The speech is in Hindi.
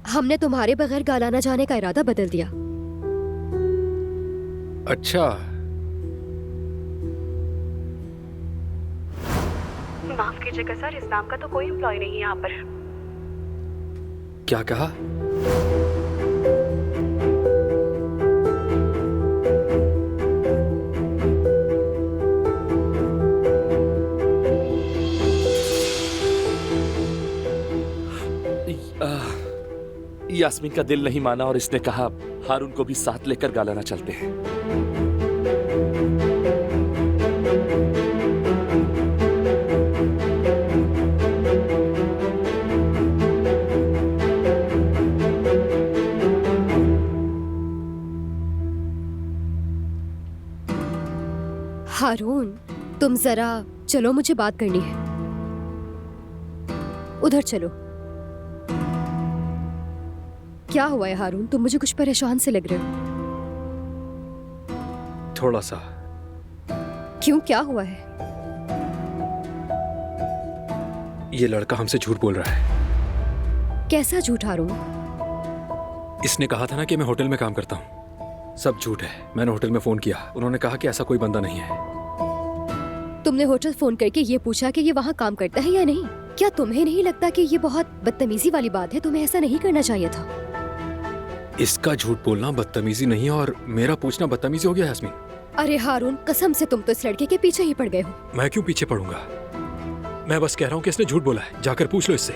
हमने तुम्हारे बगैर गालाना जाने का इरादा बदल दिया। अच्छा, माफ कीजिएगा सर, इस नाम का तो कोई एम्प्लॉय नहीं है यहाँ पर। क्या कहा? यास्मीन का दिल नहीं माना और इसने कहा हारून को भी साथ लेकर गालाना चलते हैं। हारून, तुम जरा चलो, मुझे बात करनी है। उधर चलो। क्या हुआ है हारून? तुम मुझे कुछ परेशान से लग रहे हो। थोड़ा सा। क्यों, क्या हुआ है? ये लड़का हमसे झूठ बोल रहा है। कैसा झूठ हारून? इसने कहा था ना कि मैं होटल में काम करता हूँ। सब झूठ है। मैंने होटल में फोन किया, उन्होंने कहा कि ऐसा कोई बंदा नहीं है। तुमने होटल फोन करके ये पूछा कि ये वहाँ काम करता है या नहीं? क्या तुम्हें नहीं लगता कि ये बहुत बदतमीजी वाली बात है? तुम्हें ऐसा नहीं करना चाहिए था। इसका झूठ बोलना बदतमीजी नहीं है और मेरा पूछना बदतमीजी हो गया यास्मीन। अरे हारून, कसम से तुम तो इस लड़के के पीछे ही पड़ गए हो। मैं क्यों पीछे पड़ूंगा? मैं बस कह रहा हूँ कि इसने झूठ बोला है। जाकर पूछ लो इससे।